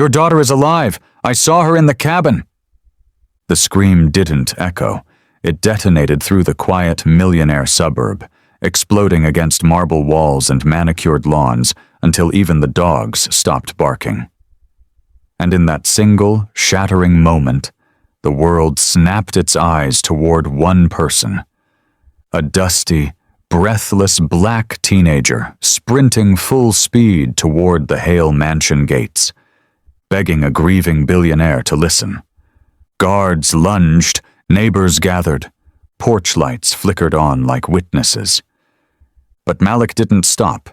Your daughter is alive! I saw her in the cabin!" The scream didn't echo. It detonated through the quiet Millionaire suburb, exploding against marble walls and manicured lawns until even the dogs stopped barking. And in that single, shattering moment, the world snapped its eyes toward one person. A dusty, breathless black teenager sprinting full speed toward the Hale mansion gates, begging a grieving billionaire to listen. Guards lunged, neighbors gathered, porch lights flickered on like witnesses. But Malik didn't stop,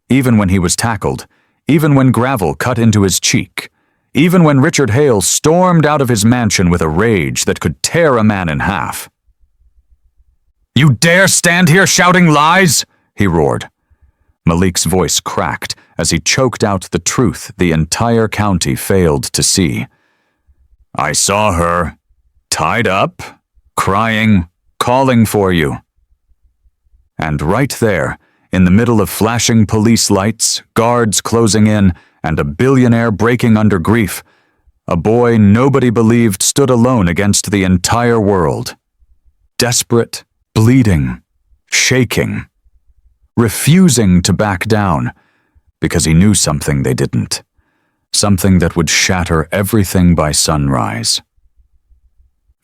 even when he was tackled, even when gravel cut into his cheek, even when Richard Hale stormed out of his mansion with a rage that could tear a man in half. "You dare stand here shouting lies?" he roared. Malik's voice cracked as he choked out the truth the entire county failed to see. "I saw her, tied up, crying, calling for you." And right there, in the middle of flashing police lights, guards closing in, and a billionaire breaking under grief, a boy nobody believed stood alone against the entire world. Desperate, bleeding, shaking, refusing to back down, because he knew something they didn't, something that would shatter everything by sunrise.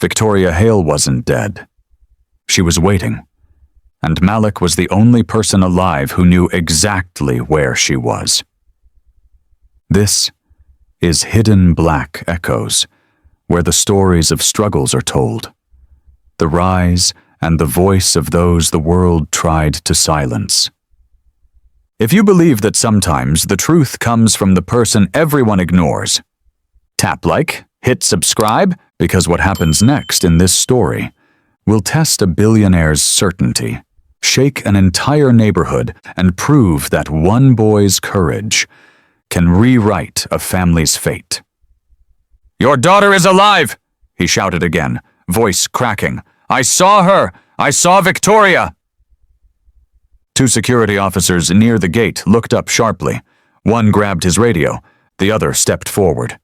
Victoria Hale wasn't dead. She was waiting, and Malik was the only person alive who knew exactly where she was. This is Hidden Black Echoes, where the stories of struggles are told, the rise and the voice of those the world tried to silence. If you believe that sometimes the truth comes from the person everyone ignores, tap like, hit subscribe, because what happens next in this story will test a billionaire's certainty, shake an entire neighborhood, and prove that one boy's courage can rewrite a family's fate. "Your daughter is alive!" he shouted again, voice cracking. "I saw her! I saw Victoria!" Two security officers near the gate looked up sharply. One grabbed his radio. The other stepped forward.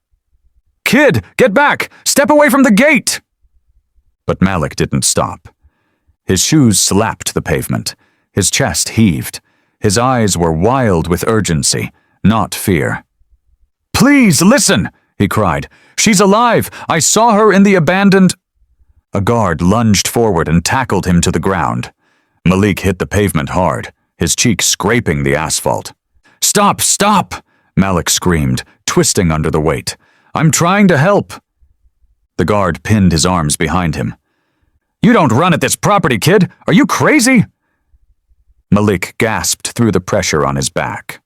"Kid, get back! Step away from the gate!" But Malik didn't stop. His shoes slapped the pavement. His chest heaved. His eyes were wild with urgency, not fear. "Please, listen!" he cried. "She's alive! I saw her in the abandoned—" A guard lunged forward and tackled him to the ground. Malik hit the pavement hard, his cheek scraping the asphalt. "Stop! Stop!" Malik screamed, twisting under the weight. "I'm trying to help." The guard pinned his arms behind him. "You don't run at this property, kid! Are you crazy?" Malik gasped through the pressure on his back.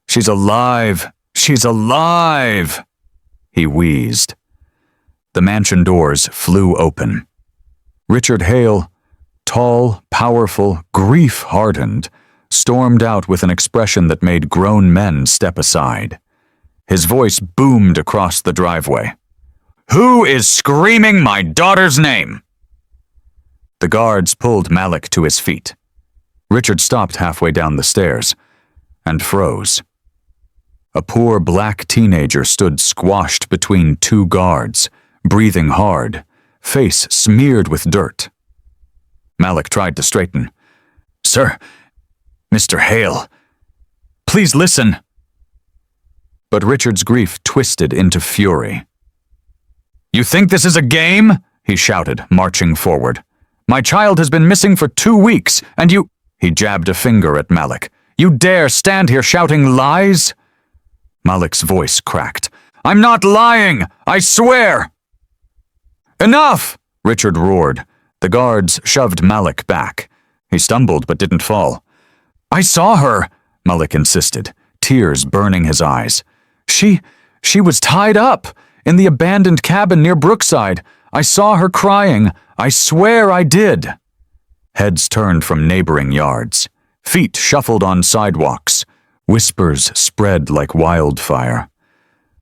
"She's alive! She's alive!" he wheezed. The mansion doors flew open. Richard Hale, tall, powerful, grief-hardened, stormed out with an expression that made grown men step aside. His voice boomed across the driveway. "Who is screaming my daughter's name?" The guards pulled Malik to his feet. Richard stopped halfway down the stairs and froze. A poor black teenager stood squashed between two guards, breathing hard, face smeared with dirt. Malik tried to straighten. "Sir, Mr. Hale, please listen." But Richard's grief twisted into fury. "You think this is a game?" he shouted, marching forward. "My child has been missing for 2 weeks, and you—" He jabbed a finger at Malik. "You dare stand here shouting lies?" Malik's voice cracked. "I'm not lying! I swear!" "Enough!" Richard roared. The guards shoved Malik back. He stumbled but didn't fall. "I saw her," Malik insisted, tears burning his eyes. She was tied up in the abandoned cabin near Brookside. I saw her crying. I swear I did." Heads turned from neighboring yards. Feet shuffled on sidewalks. Whispers spread like wildfire.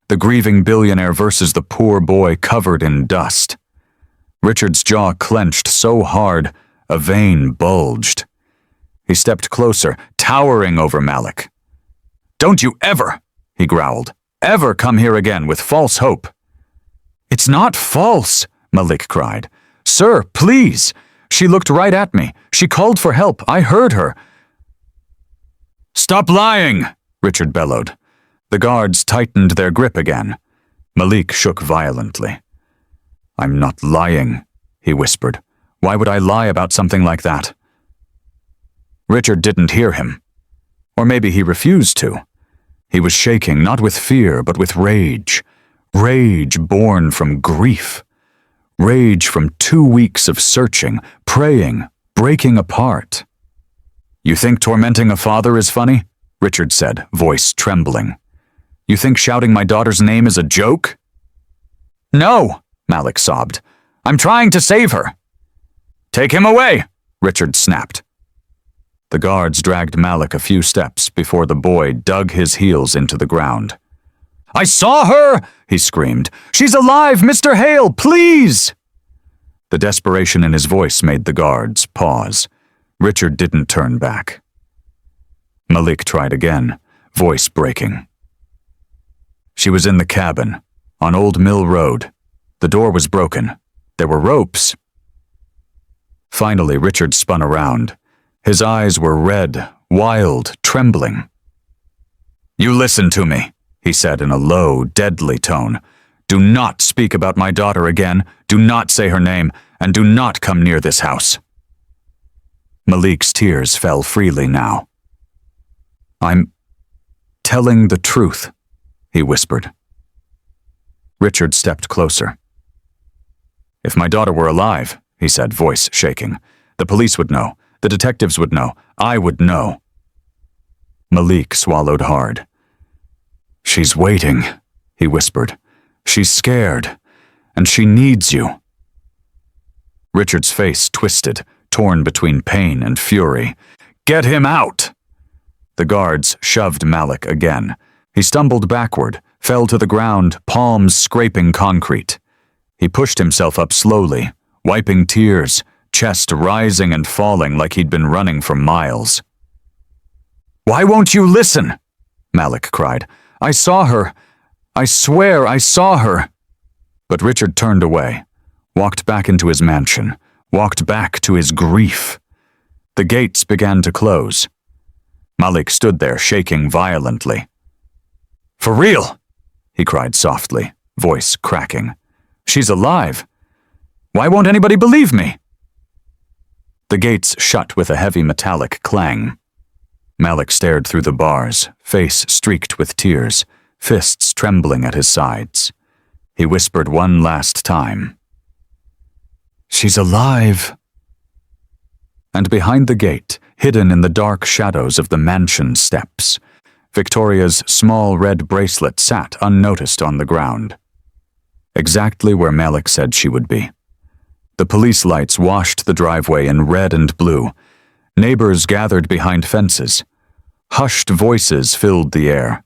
The grieving billionaire versus the poor boy covered in dust. Richard's jaw clenched so hard, a vein bulged. He stepped closer, towering over Malik. "Don't you ever," he growled, ever come here again with false hope." "It's not false," Malik cried. "Sir, please. She looked right at me. She called for help. I heard her." "Stop lying," Richard bellowed. The guards tightened their grip again. Malik shook violently. "I'm not lying," he whispered. "Why would I lie about something like that?" Richard didn't hear him. Or maybe he refused to. He was shaking, not with fear, but with rage. Rage born from grief. Rage from 2 weeks of searching, praying, breaking apart. "You think tormenting a father is funny?" Richard said, voice trembling. "You think shouting my daughter's name is a joke?" "No," Malik sobbed. "I'm trying to save her." "Take him away," Richard snapped. The guards dragged Malik a few steps before the boy dug his heels into the ground. "I saw her!" he screamed. "She's alive, Mr. Hale, please!" The desperation in his voice made the guards pause. Richard didn't turn back. Malik tried again, voice breaking. "She was in the cabin, on Old Mill Road. The door was broken. There were ropes." Finally, Richard spun around. His eyes were red, wild, trembling. "You listen to me," he said in a low, deadly tone. "Do not speak about my daughter again, do not say her name, and do not come near this house." Malik's tears fell freely now. "I'm telling the truth," he whispered. Richard stepped closer. "If my daughter were alive," he said, voice shaking, "the police would know. The detectives would know. I would know." Malik swallowed hard. "She's waiting," he whispered. "She's scared, and she needs you." Richard's face twisted, torn between pain and fury. "Get him out!" The guards shoved Malik again. He stumbled backward, fell to the ground, palms scraping concrete. He pushed himself up slowly, wiping tears, chest rising and falling like he'd been running for miles. "Why won't you listen?" Malik cried. "I saw her. I swear I saw her." But Richard turned away, walked back into his mansion, walked back to his grief. The gates began to close. Malik stood there, shaking violently. "For real?" he cried softly, voice cracking. "She's alive. Why won't anybody believe me?" The gates shut with a heavy metallic clang. Malik stared through the bars, face streaked with tears, fists trembling at his sides. He whispered one last time, "She's alive." And behind the gate, hidden in the dark shadows of the mansion steps, Victoria's small red bracelet sat unnoticed on the ground. Exactly where Malik said she would be. The police lights washed the driveway in red and blue. Neighbors gathered behind fences. Hushed voices filled the air.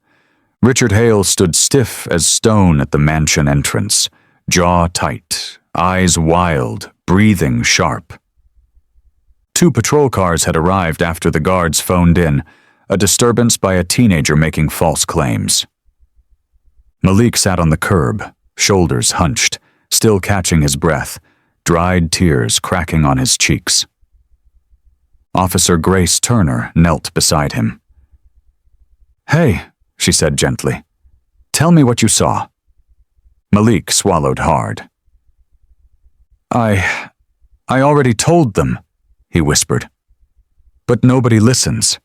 Richard Hale stood stiff as stone at the mansion entrance, jaw tight, eyes wild, breathing sharp. 2 patrol cars had arrived after the guards phoned in, a disturbance by a teenager making false claims. Malik sat on the curb, shoulders hunched, still catching his breath, dried tears cracking on his cheeks. Officer Grace Turner knelt beside him. "Hey," she said gently. "Tell me what you saw." Malik swallowed hard. I already told them," he whispered. "But nobody listens."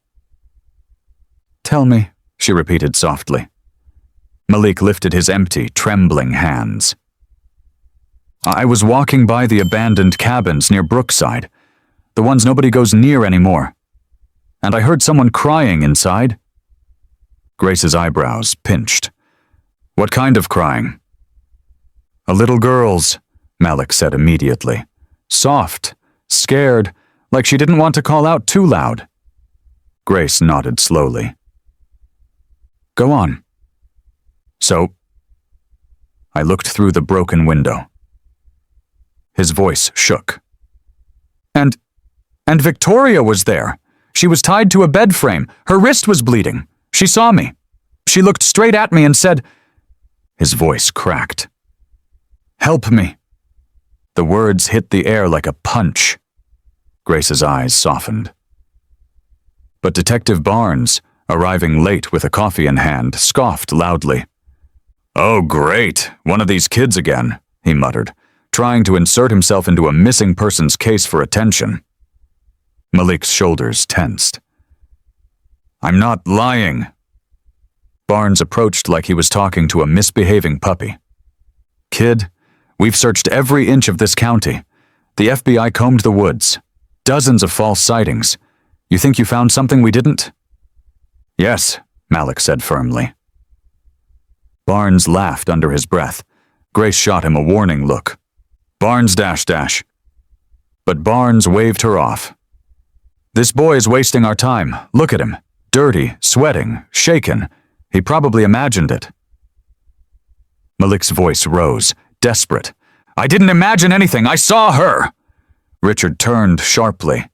"Tell me," she repeated softly. Malik lifted his empty, trembling hands. "I was walking by the abandoned cabins near Brookside, the ones nobody goes near anymore, and I heard someone crying inside." Grace's eyebrows pinched. "What kind of crying?" "A little girl's," Malik said immediately. "Soft, scared, like she didn't want to call out too loud." Grace nodded slowly. "Go on." "So, I looked through the broken window." His voice shook. And Victoria was there. She was tied to a bed frame. Her wrist was bleeding. She saw me. She looked straight at me and said, His voice cracked. "Help me." The words hit the air like a punch. Grace's eyes softened. But Detective Barnes, arriving late with a coffee in hand, scoffed loudly. "Oh, great, one of these kids again," he muttered, trying to insert himself into a missing persons case for attention. Malik's shoulders tensed. "I'm not lying." Barnes approached like he was talking to a misbehaving puppy. "Kid, we've searched every inch of this county. The FBI combed the woods. Dozens of false sightings. You think you found something we didn't?" "Yes," Malik said firmly. Barnes laughed under his breath. Grace shot him a warning look. "Barnes ... But Barnes waved her off. "This boy is wasting our time. Look at him. Dirty, sweating, shaken. He probably imagined it." Malik's voice rose, desperate. "I didn't imagine anything. I saw her." Richard turned sharply.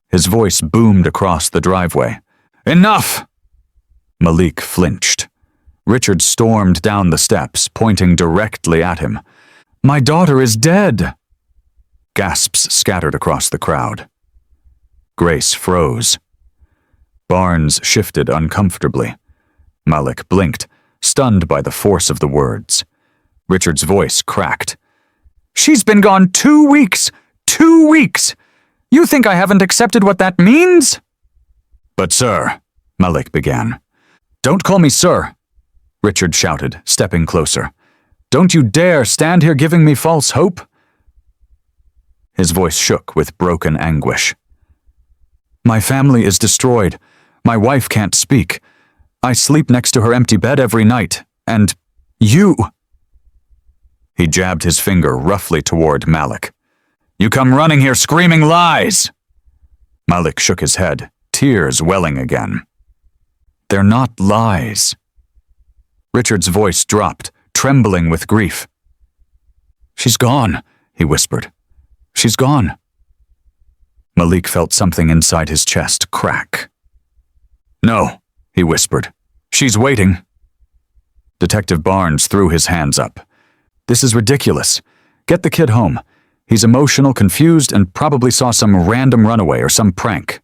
His voice boomed across the driveway. "Enough!" Malik flinched. Richard stormed down the steps, pointing directly at him. "My daughter is dead!" Gasps scattered across the crowd. Grace froze. Barnes shifted uncomfortably. Malik blinked, stunned by the force of the words. Richard's voice cracked. "She's been gone 2 weeks! 2 weeks! You think I haven't accepted what that means?" "But sir," Malik began. "Don't call me sir," Richard shouted, stepping closer. "Don't you dare stand here giving me false hope." His voice shook with broken anguish. "My family is destroyed. My wife can't speak. I sleep next to her empty bed every night, and you—" He jabbed his finger roughly toward Malik. "You come running here screaming lies!" Malik shook his head, tears welling again. "They're not lies." Richard's voice dropped, trembling with grief. "She's gone," he whispered. "She's gone." Malik felt something inside his chest crack. "No," he whispered. "She's waiting." Detective Barnes threw his hands up. "This is ridiculous. Get the kid home. He's emotional, confused, and probably saw some random runaway or some prank."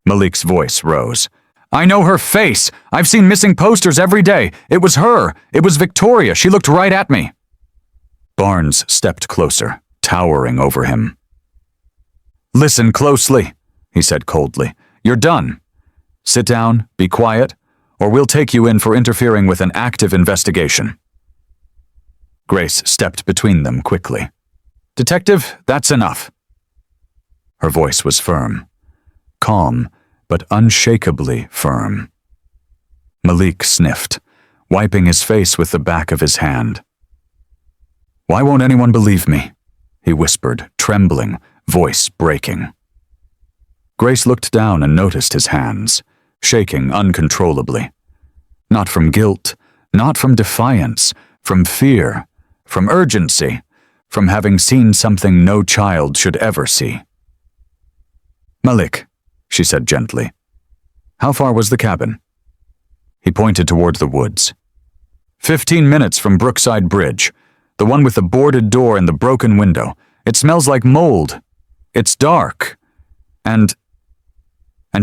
Malik's voice rose. "I know her face. I've seen missing posters every day. It was her. It was Victoria. She looked right at me." Barnes stepped closer, towering over him. "Listen closely," he said coldly. "You're done. Sit down, be quiet, or we'll take you in for interfering with an active investigation." Grace stepped between them quickly. "Detective, that's enough." Her voice was firm, calm, but unshakably firm. Malik sniffed, wiping his face with the back of his hand. "Why won't anyone believe me?" he whispered, trembling, voice breaking. Grace looked down and noticed his hands, shaking uncontrollably. Not from guilt, not from defiance, from fear, from urgency, from having seen something no child should ever see. "Malik," she said gently. "How far was the cabin?" He pointed toward the woods. 15 minutes from Brookside Bridge, the one with the boarded door and the broken window. It smells like mold. It's dark. And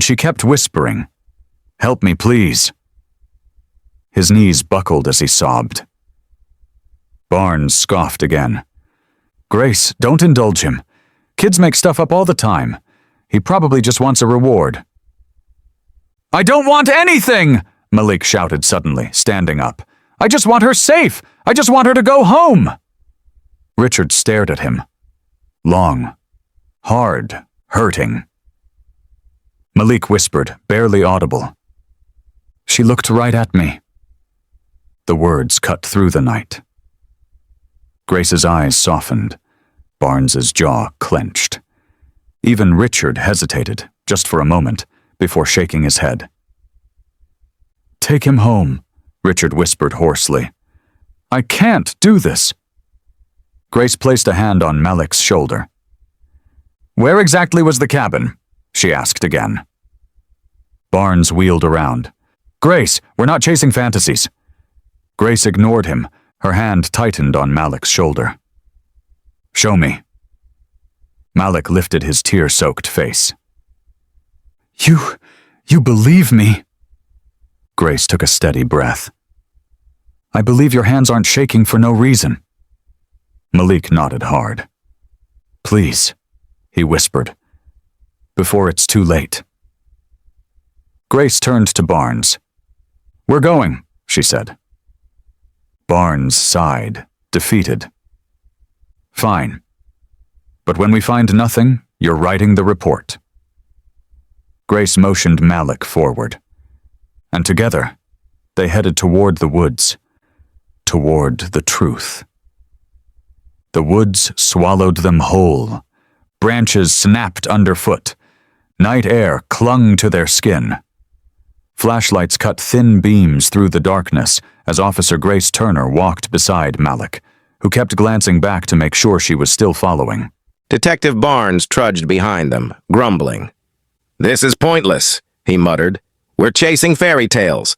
she kept whispering, "Help me, please." His knees buckled as he sobbed. Barnes scoffed again. "Grace, don't indulge him. Kids make stuff up all the time. He probably just wants a reward." "I don't want anything!" Malik shouted suddenly, standing up. "I just want her safe! I just want her to go home!" Richard stared at him. Long, hard, hurting. Malik whispered, barely audible. "She looked right at me." The words cut through the night. Grace's eyes softened. Barnes's jaw clenched. Even Richard hesitated, just for a moment, before shaking his head. "Take him home," Richard whispered hoarsely. "I can't do this." Grace placed a hand on Malik's shoulder. "Where exactly was the cabin?" she asked again. Barnes wheeled around. "Grace, we're not chasing fantasies. Grace ignored him, her hand tightened on Malik's shoulder. "Show me." Malik lifted his tear-soaked face. You believe me?" Grace took a steady breath. "I believe your hands aren't shaking for no reason." Malik nodded hard. "Please," he whispered, "before it's too late." Grace turned to Barnes. "We're going," she said. Barnes sighed, defeated. "Fine. But when we find nothing, you're writing the report." Grace motioned Malik forward, and together they headed toward the woods, toward the truth. The woods swallowed them whole. Branches snapped underfoot. Night air clung to their skin. Flashlights cut thin beams through the darkness as Officer Grace Turner walked beside Malik, who kept glancing back to make sure she was still following. Detective Barnes trudged behind them, grumbling. "This is pointless," he muttered. "We're chasing fairy tales."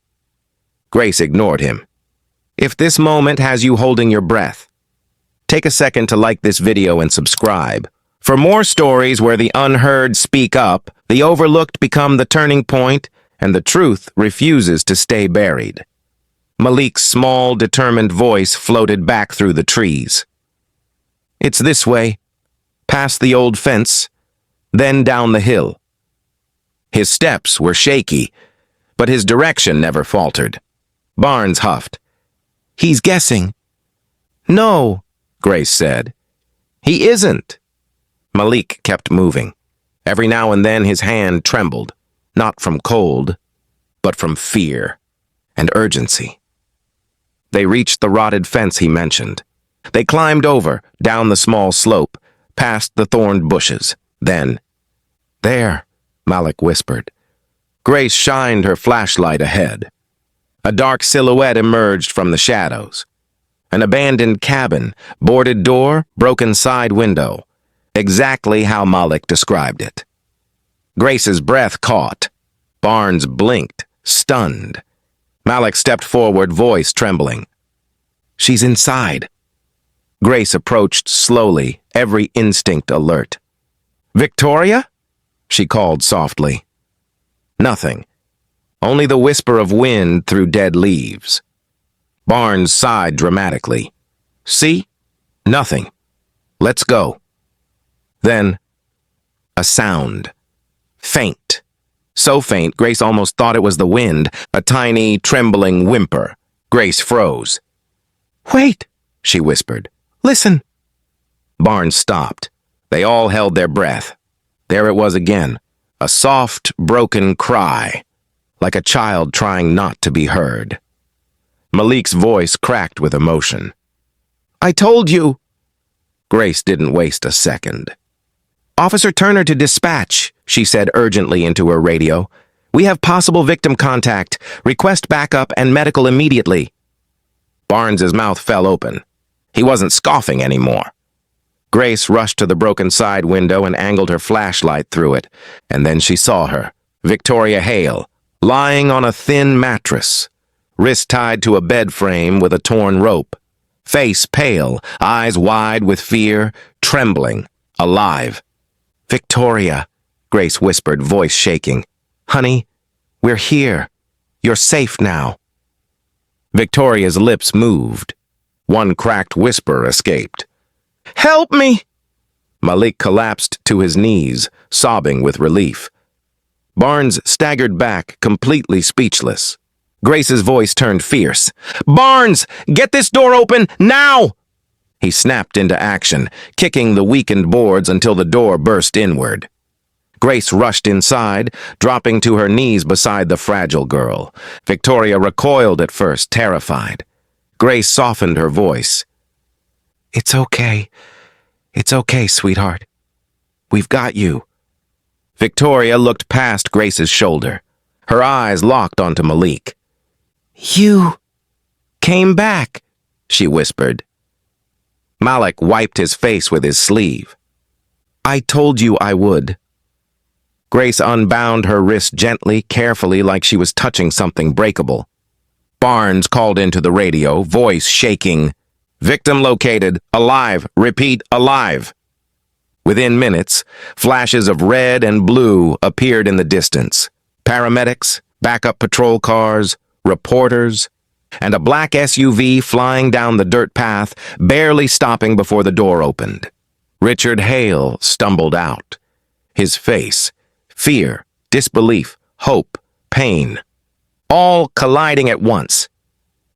Grace ignored him. If this moment has you holding your breath, take a second to like this video and subscribe. For more stories where the unheard speak up, the overlooked become the turning point, and the truth refuses to stay buried. Malik's small, determined voice floated back through the trees. "It's this way, past the old fence, then down the hill." His steps were shaky, but his direction never faltered. Barnes huffed. "He's guessing." "No," Grace said. "He isn't." Malik kept moving. Every now and then his hand trembled, not from cold, but from fear and urgency. They reached the rotted fence he mentioned. They climbed over, down the small slope, past the thorned bushes. Then, "There," Malik whispered. Grace shined her flashlight ahead. A dark silhouette emerged from the shadows. An abandoned cabin, boarded door, broken side window. Exactly how Malik described it. Grace's breath caught. Barnes blinked, stunned. Malik stepped forward, voice trembling. "She's inside." Grace approached slowly, every instinct alert. "Victoria?" she called softly. Nothing. Only the whisper of wind through dead leaves. Barnes sighed dramatically. "See? Nothing. Let's go." Then, a sound. Faint. So faint, Grace almost thought it was the wind, a tiny, trembling whimper. Grace froze. "Wait," she whispered. "Listen." Barnes stopped. They all held their breath. There it was again, a soft, broken cry, like a child trying not to be heard. Malik's voice cracked with emotion. "I told you." Grace didn't waste a second. "Officer Turner to dispatch," she said urgently into her radio. "We have possible victim contact. Request backup and medical immediately." Barnes's mouth fell open. He wasn't scoffing anymore. Grace rushed to the broken side window and angled her flashlight through it, and then she saw her, Victoria Hale, lying on a thin mattress, wrist tied to a bed frame with a torn rope, face pale, eyes wide with fear, trembling, alive. "Victoria," Grace whispered, voice shaking. "Honey, we're here. You're safe now." Victoria's lips moved. One cracked whisper escaped. "Help me!" Malik collapsed to his knees, sobbing with relief. Barnes staggered back, completely speechless. Grace's voice turned fierce. "Barnes, get this door open, now!" He snapped into action, kicking the weakened boards until the door burst inward. Grace rushed inside, dropping to her knees beside the fragile girl. Victoria recoiled at first, terrified. Grace softened her voice. "It's okay. It's okay, sweetheart. We've got you." Victoria looked past Grace's shoulder. Her eyes locked onto Malik. "You came back," she whispered. Malik wiped his face with his sleeve. "I told you I would." Grace unbound her wrist gently, carefully, like she was touching something breakable. Barnes called into the radio, voice shaking. "Victim located. Alive. Repeat, alive." Within minutes, flashes of red and blue appeared in the distance. Paramedics, backup patrol cars, reporters, and a black SUV flying down the dirt path, barely stopping before the door opened. Richard Hale stumbled out. His face, fear, disbelief, hope, pain, all colliding at once.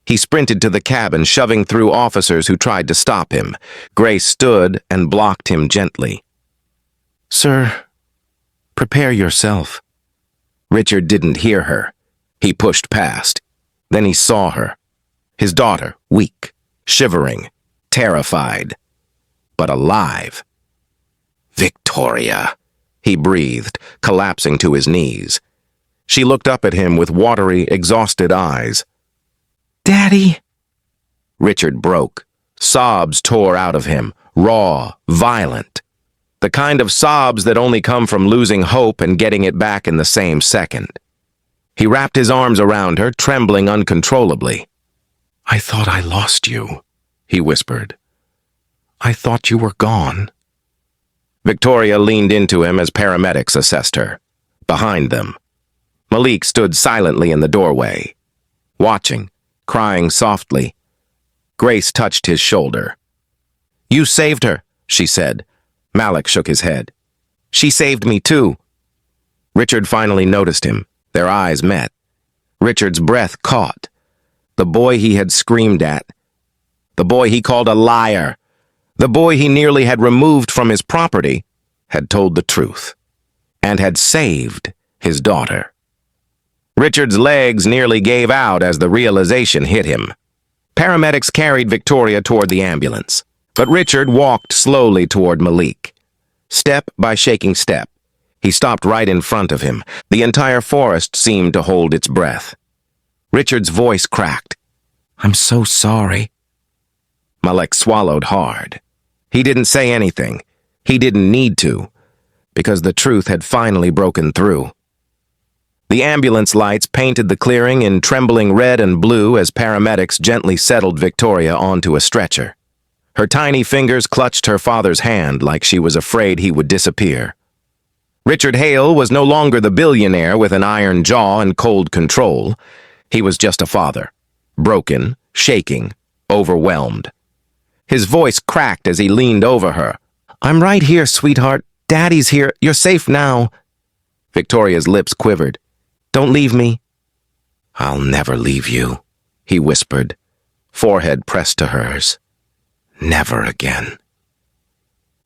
He sprinted to the cabin, shoving through officers who tried to stop him. Grace stood and blocked him gently. "Sir, prepare yourself." Richard didn't hear her. He pushed past. Then he saw her. His daughter, weak, shivering, terrified, but alive. "Victoria," he breathed, collapsing to his knees. She looked up at him with watery, exhausted eyes. "Daddy!" Richard broke. Sobs tore out of him, raw, violent. The kind of sobs that only come from losing hope and getting it back in the same second. He wrapped his arms around her, trembling uncontrollably. "I thought I lost you," he whispered. "I thought you were gone." Victoria leaned into him as paramedics assessed her. Behind them, Malik stood silently in the doorway, watching, crying softly. Grace touched his shoulder. "You saved her," she said. Malik shook his head. "She saved me too." Richard finally noticed him. Their eyes met. Richard's breath caught. The boy he had screamed at. The boy he called a liar. The boy he nearly had removed from his property had told the truth and had saved his daughter. Richard's legs nearly gave out as the realization hit him. Paramedics carried Victoria toward the ambulance, but Richard walked slowly toward Malik. Step by shaking step, he stopped right in front of him. The entire forest seemed to hold its breath. Richard's voice cracked. "I'm so sorry." Malik swallowed hard. He didn't say anything. He didn't need to, because the truth had finally broken through. The ambulance lights painted the clearing in trembling red and blue as paramedics gently settled Victoria onto a stretcher. Her tiny fingers clutched her father's hand like she was afraid he would disappear. Richard Hale was no longer the billionaire with an iron jaw and cold control. He was just a father, broken, shaking, overwhelmed. His voice cracked as he leaned over her. "I'm right here, sweetheart. Daddy's here. You're safe now." Victoria's lips quivered. "Don't leave me." "I'll never leave you," he whispered, forehead pressed to hers. "Never again."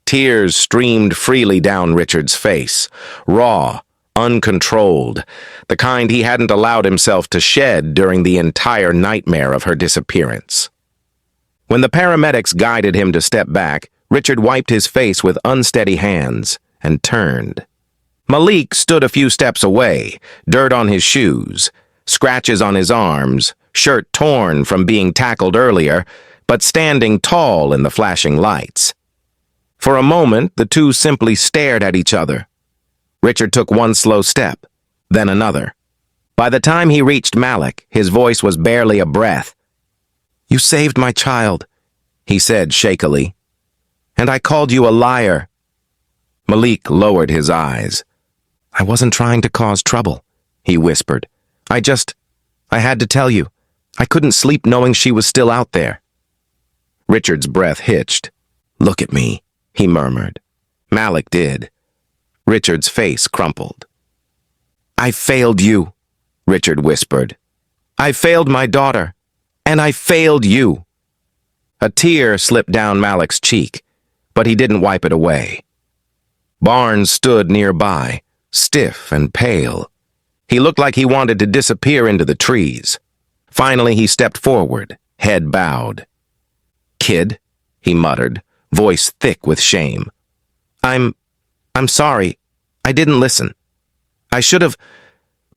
Tears streamed freely down Richard's face, raw, uncontrolled, the kind he hadn't allowed himself to shed during the entire nightmare of her disappearance. When the paramedics guided him to step back, Richard wiped his face with unsteady hands and turned. Malik stood a few steps away, dirt on his shoes, scratches on his arms, shirt torn from being tackled earlier, but standing tall in the flashing lights. For a moment, the two simply stared at each other. Richard took one slow step, then another. By the time he reached Malik, his voice was barely a breath. "You saved my child," he said shakily. "And I called you a liar." Malik lowered his eyes. "I wasn't trying to cause trouble," he whispered. I had to tell you. I couldn't sleep knowing she was still out there." Richard's breath hitched. "Look at me," he murmured. Malik did. Richard's face crumpled. "I failed you," Richard whispered. "I failed my daughter, and I failed you." A tear slipped down Malik's cheek, but he didn't wipe it away. Barnes stood nearby, stiff and pale. He looked like he wanted to disappear into the trees. Finally, he stepped forward, head bowed. "Kid," he muttered, voice thick with shame. I'm sorry. I didn't listen. I should have..."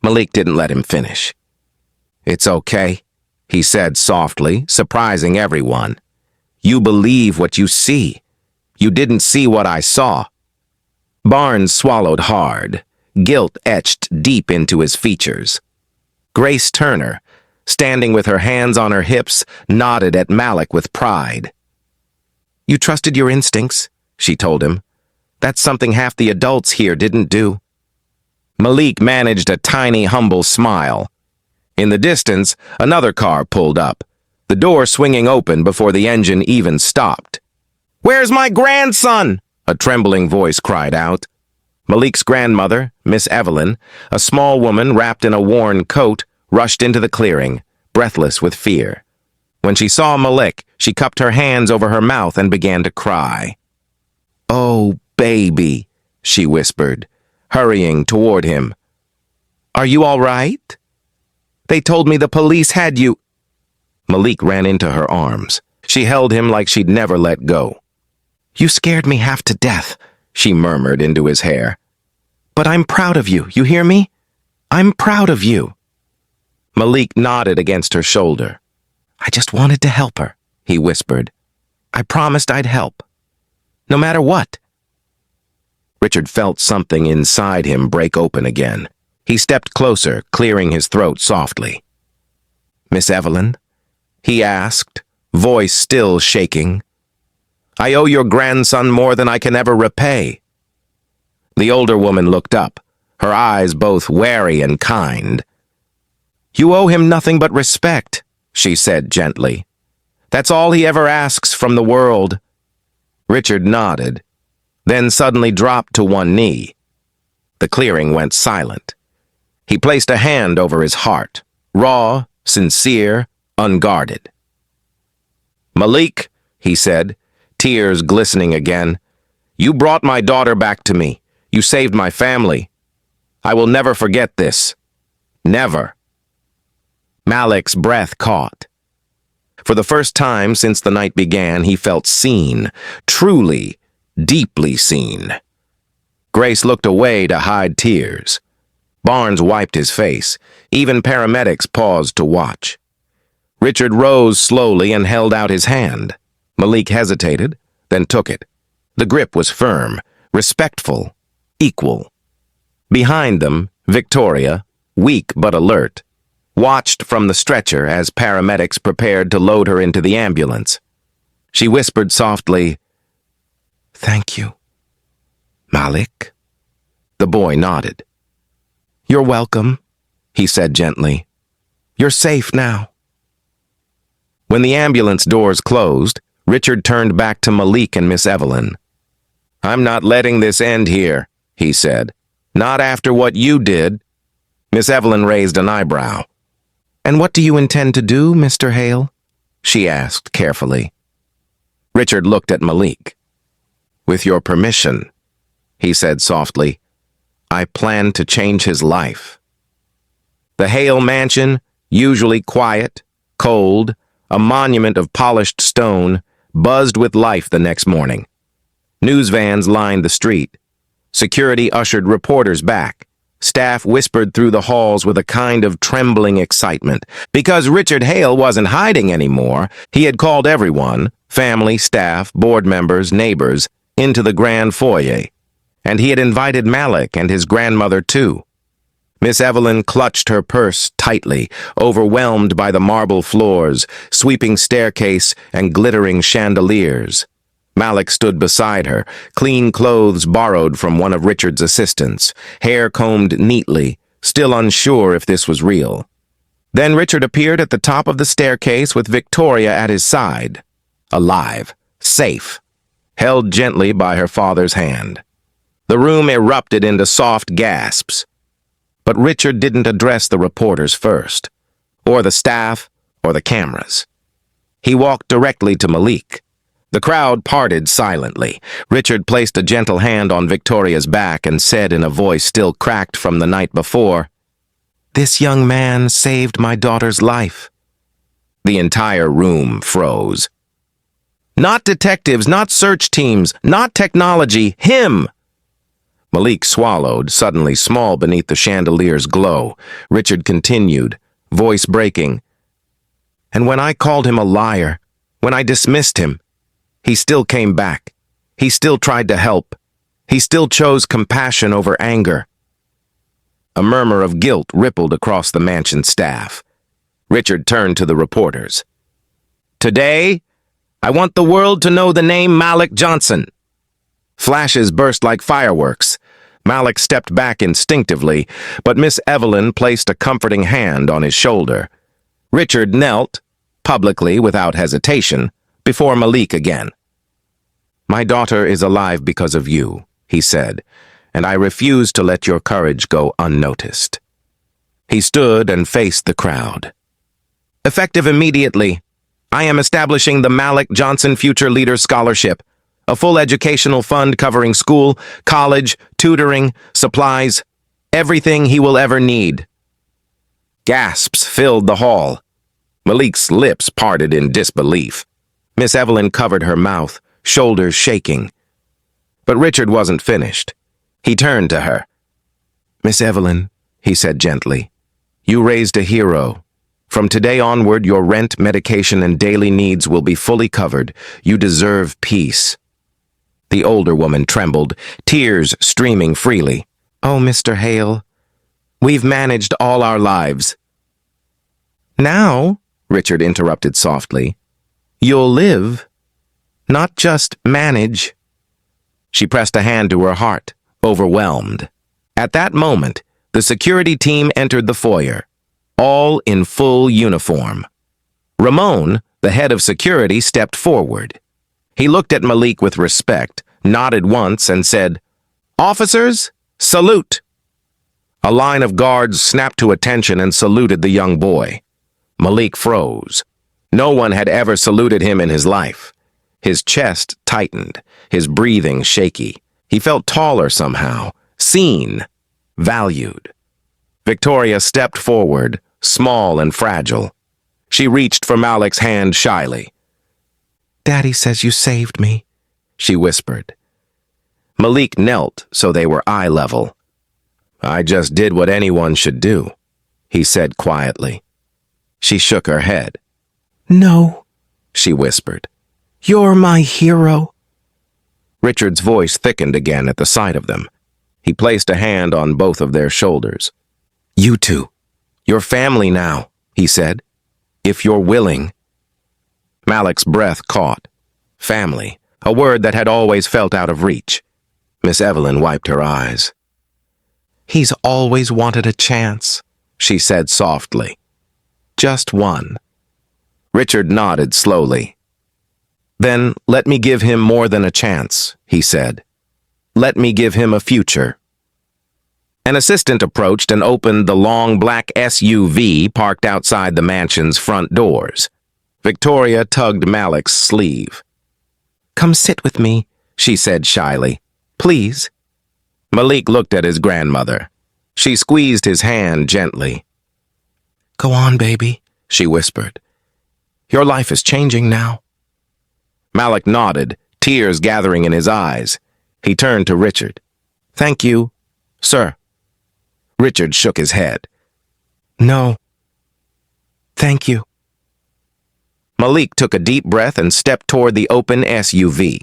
Malik didn't let him finish. "It's okay," he said softly, surprising everyone. "You believe what you see. You didn't see what I saw." Barnes swallowed hard, guilt etched deep into his features. Grace Turner, standing with her hands on her hips, nodded at Malik with pride. "You trusted your instincts," she told him. "That's something half the adults here didn't do." Malik managed a tiny, humble smile. In the distance, another car pulled up, the door swinging open before the engine even stopped. "Where's my grandson?" a trembling voice cried out. Malik's grandmother, Miss Evelyn, a small woman wrapped in a worn coat, rushed into the clearing, breathless with fear. When she saw Malik, she cupped her hands over her mouth and began to cry. "Oh, baby," she whispered, hurrying toward him. "Are you all right? They told me the police had you." Malik ran into her arms. She held him like she'd never let go. "You scared me half to death," she murmured into his hair. "But I'm proud of you, you hear me? I'm proud of you." Malik nodded against her shoulder. "I just wanted to help her," he whispered. "I promised I'd help. No matter what." Richard felt something inside him break open again. He stepped closer, clearing his throat softly. "Miss Evelyn?" he asked, voice still shaking. "I owe your grandson more than I can ever repay." The older woman looked up, her eyes both wary and kind. "You owe him nothing but respect," she said gently. "That's all he ever asks from the world." Richard nodded, then suddenly dropped to one knee. The clearing went silent. He placed a hand over his heart, raw, sincere, unguarded. "Malik," he said, tears glistening again, "you brought my daughter back to me. You saved my family. I will never forget this. Never." Malik's breath caught. For the first time since the night began, he felt seen, truly, deeply seen. Grace looked away to hide tears. Barnes wiped his face. Even paramedics paused to watch. Richard rose slowly and held out his hand. Malik hesitated, then took it. The grip was firm, respectful, equal. Behind them, Victoria, weak but alert, watched from the stretcher as paramedics prepared to load her into the ambulance. She whispered softly, "Thank you." "Malik?" The boy nodded. "You're welcome," he said gently. "You're safe now." When the ambulance doors closed, Richard turned back to Malik and Miss Evelyn. "I'm not letting this end here," he said. "Not after what you did." Miss Evelyn raised an eyebrow. "And what do you intend to do, Mr. Hale?" she asked carefully. Richard looked at Malik. "With your permission," he said softly, "I plan to change his life." The Hale mansion, usually quiet, cold, a monument of polished stone, buzzed with life the next morning. News vans lined the street. Security ushered reporters back. Staff whispered through the halls with a kind of trembling excitement. Because Richard Hale wasn't hiding anymore, he had called everyone, family, staff, board members, neighbors, into the grand foyer. And he had invited Malik and his grandmother too. Miss Evelyn clutched her purse tightly, overwhelmed by the marble floors, sweeping staircase, and glittering chandeliers. Malik stood beside her, clean clothes borrowed from one of Richard's assistants, hair combed neatly, still unsure if this was real. Then Richard appeared at the top of the staircase with Victoria at his side, alive, safe, held gently by her father's hand. The room erupted into soft gasps. But Richard didn't address the reporters first, or the staff, or the cameras. He walked directly to Malik. The crowd parted silently. Richard placed a gentle hand on Victoria's back and said in a voice still cracked from the night before, "This young man saved my daughter's life." The entire room froze. Not detectives, not search teams, not technology, him! Malik swallowed, suddenly small beneath the chandelier's glow. Richard continued, voice breaking. "And when I called him a liar, when I dismissed him, he still came back. He still tried to help. He still chose compassion over anger." A murmur of guilt rippled across the mansion staff. Richard turned to the reporters. Today, I want the world to know the name Malik Johnson. Flashes burst like fireworks. Malik stepped back instinctively, but Miss Evelyn placed a comforting hand on his shoulder. Richard knelt, publicly without hesitation, before Malik again. My daughter is alive because of you, he said, and I refuse to let your courage go unnoticed. He stood and faced the crowd. Effective immediately, I am establishing the Malik Johnson Future Leader Scholarship, a full educational fund covering school, college, tutoring, supplies, everything he will ever need. Gasps filled the hall. Malik's lips parted in disbelief. Miss Evelyn covered her mouth, shoulders shaking. But Richard wasn't finished. He turned to her. Miss Evelyn, he said gently, you raised a hero. From today onward, your rent, medication, and daily needs will be fully covered. You deserve peace. The older woman trembled, tears streaming freely. Oh, Mr. Hale, we've managed all our lives. Now, Richard interrupted softly, you'll live, not just manage. She pressed a hand to her heart, overwhelmed. At that moment, the security team entered the foyer, all in full uniform. Ramon, the head of security, stepped forward. He looked at Malik with respect, nodded once, and said, Officers, salute! A line of guards snapped to attention and saluted the young boy. Malik froze. No one had ever saluted him in his life. His chest tightened, his breathing shaky. He felt taller somehow, seen, valued. Victoria stepped forward, small and fragile. She reached for Malik's hand shyly. Daddy says you saved me, she whispered. Malik knelt so they were eye level. I just did what anyone should do, he said quietly. She shook her head. No, she whispered. You're my hero. Richard's voice thickened again at the sight of them. He placed a hand on both of their shoulders. You two, you're family now, he said. If you're willing. Malik's breath caught. Family, a word that had always felt out of reach. Miss Evelyn wiped her eyes. He's always wanted a chance, she said softly. Just one. Richard nodded slowly. Then let me give him more than a chance, he said. Let me give him a future. An assistant approached and opened the long black SUV parked outside the mansion's front doors. Victoria tugged Malik's sleeve. Come sit with me, she said shyly. Please. Malik looked at his grandmother. She squeezed his hand gently. Go on, baby, she whispered. Your life is changing now. Malik nodded, tears gathering in his eyes. He turned to Richard. Thank you, sir. Richard shook his head. No. Thank you. Malik took a deep breath and stepped toward the open SUV.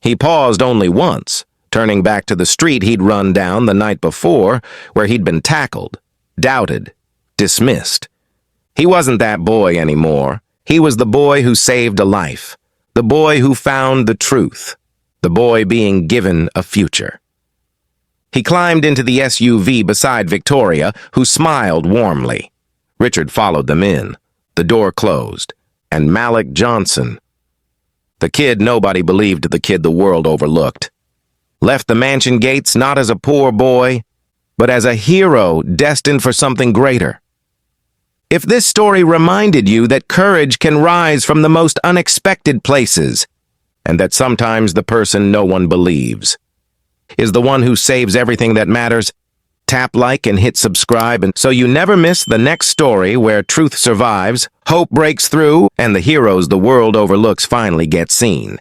He paused only once, turning back to the street he'd run down the night before, where he'd been tackled, doubted, dismissed. He wasn't that boy anymore. He was the boy who saved a life, the boy who found the truth, the boy being given a future. He climbed into the SUV beside Victoria, who smiled warmly. Richard followed them in. The door closed. And Malik Johnson, the kid nobody believed, the kid the world overlooked, left the mansion gates not as a poor boy, but as a hero destined for something greater. If this story reminded you that courage can rise from the most unexpected places, and that sometimes the person no one believes is the one who saves everything that matters, tap like and hit subscribe, and so you never miss the next story where truth survives, hope breaks through, and the heroes the world overlooks finally get seen.